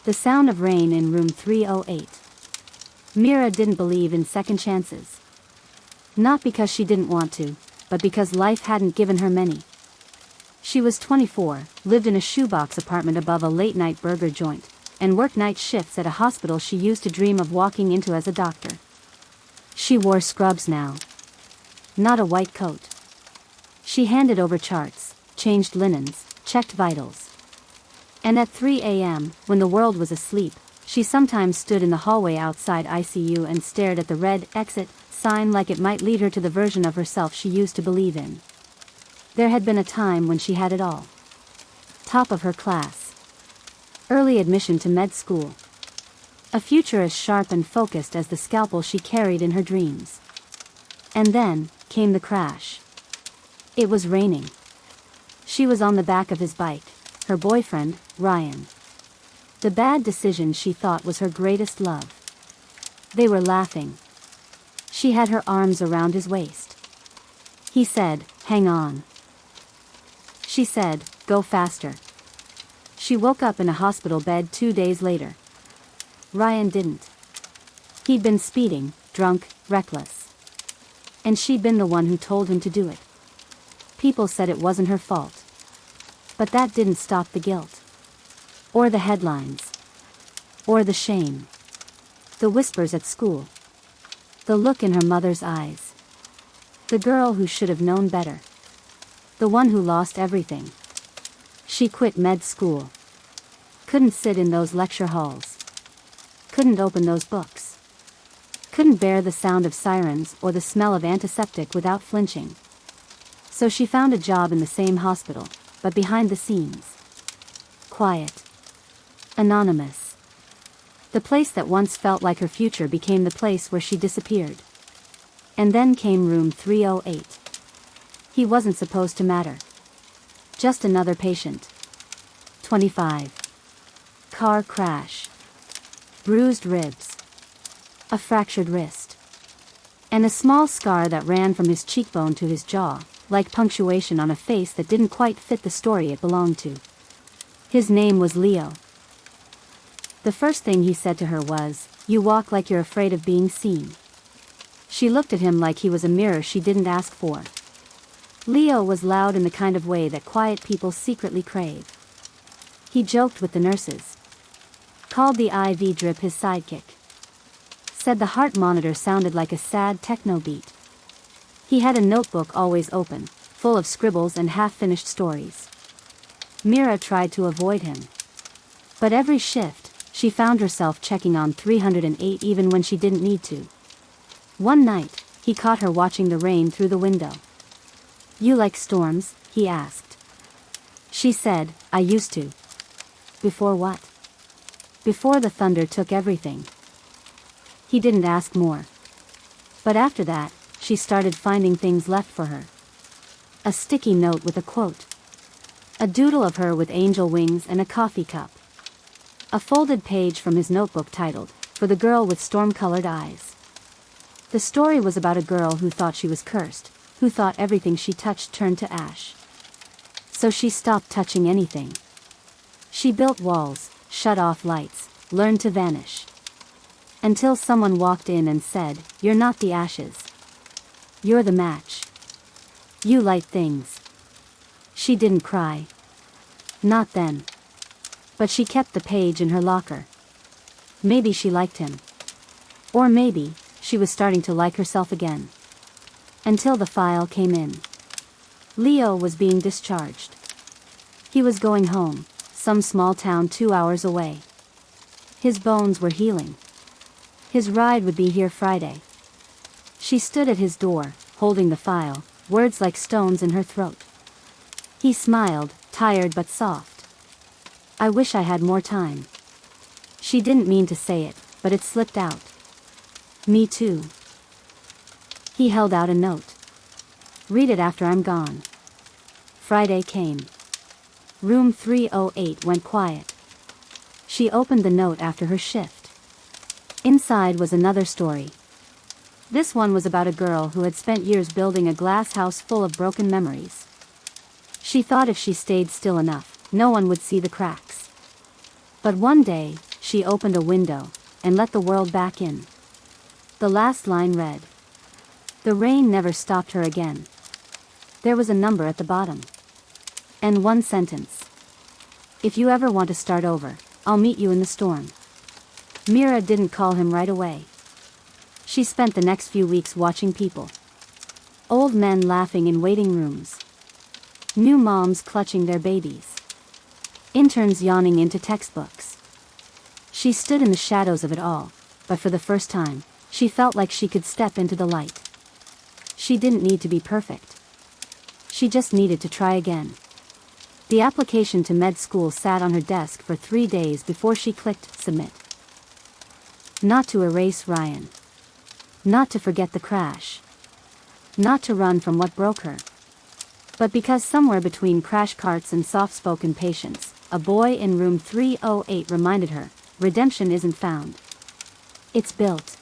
The sound of rain in room 308. Mira didn't believe in second chances. Not because she didn't want to, but because life hadn't given her many. She was 24, lived in a shoebox apartment above a late-night burger joint, and worked night shifts at a hospital she used to dream of walking into as a doctor. She wore scrubs now. Not a white coat. She handed over charts, changed linens, checked vitals. And at 3 a.m., when the world was asleep, she sometimes stood in the hallway outside ICU and stared at the red exit sign like it might lead her to the version of herself she used to believe in. There had been a time when she had it all. Top of her class. Early admission to med school. A future as sharp and focused as the scalpel she carried in her dreams. And then came the crash. It was raining. She was on the back of his bike, her boyfriend, Ryan. The bad decision she thought was her greatest love. They were laughing. She had her arms around his waist. He said, "Hang on." She said, "Go faster." She woke up in a hospital bed 2 days later. Ryan didn't. He'd been speeding, drunk, reckless. And she'd been the one who told him to do it. People said it wasn't her fault. But that didn't stop the guilt. Or the headlines. Or the shame. The whispers at school. The look in her mother's eyes. The girl who should have known better. The one who lost everything. She quit med school. Couldn't sit in those lecture halls. Couldn't open those books. Couldn't bear the sound of sirens or the smell of antiseptic without flinching. So she found a job in the same hospital, but behind the scenes. Quiet. Anonymous. The place that once felt like her future became the place where she disappeared. And then came room 308. He wasn't supposed to matter. Just another patient. 25. Car crash. Bruised ribs. A fractured wrist. And a small scar that ran from his cheekbone to his jaw, like punctuation on a face that didn't quite fit the story it belonged to. His name was Leo. The first thing he said to her was, "You walk like you're afraid of being seen." She looked at him like he was a mirror she didn't ask for. Leo was loud in the kind of way that quiet people secretly crave. He joked with the nurses. Called the IV drip his sidekick. Said the heart monitor sounded like a sad techno beat. He had a notebook always open, full of scribbles and half-finished stories. Mira tried to avoid him. But every shift, she found herself checking on 308 even when she didn't need to. One night, he caught her watching the rain through the window. "You like storms?" he asked. She said, "I used to." Before what? Before the thunder took everything. He didn't ask more. But after that, she started finding things left for her. A sticky note with a quote. A doodle of her with angel wings and a coffee cup. A folded page from his notebook titled, "For the Girl with Storm-Colored Eyes." The story was about a girl who thought she was cursed, who thought everything she touched turned to ash. So she stopped touching anything. She built walls, shut off lights, learned to vanish. Until someone walked in and said, "You're not the ashes. You're the match. You light things." She didn't cry. Not then. But she kept the page in her locker. Maybe she liked him. Or maybe, she was starting to like herself again. Until the file came in. Leo was being discharged. He was going home, some small town 2 hours away. His bones were healing. His ride would be here Friday. She stood at his door, holding the file, words like stones in her throat. He smiled, tired but soft. "I wish I had more time." She didn't mean to say it, but it slipped out. "Me too." He held out a note. "Read it after I'm gone." Friday came. Room 308 went quiet. She opened the note after her shift. Inside was another story. This one was about a girl who had spent years building a glass house full of broken memories. She thought if she stayed still enough, no one would see the cracks. But one day, she opened a window and let the world back in. The last line read, "The rain never stopped her again." There was a number at the bottom. And one sentence. "If you ever want to start over, I'll meet you in the storm." Mira didn't call him right away. She spent the next few weeks watching people. Old men laughing in waiting rooms. New moms clutching their babies. Interns yawning into textbooks. She stood in the shadows of it all, but for the first time, she felt like she could step into the light. She didn't need to be perfect. She just needed to try again. The application to med school sat on her desk for 3 days before she clicked submit. Not to erase Ryan. Not to forget the crash. Not to run from what broke her. But because somewhere between crash carts and soft-spoken patients, a boy in room 308 reminded her, redemption isn't found. It's built.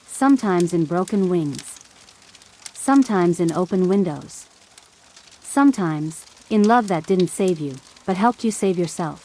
Sometimes in broken wings. Sometimes in open windows. Sometimes, in love that didn't save you, but helped you save yourself.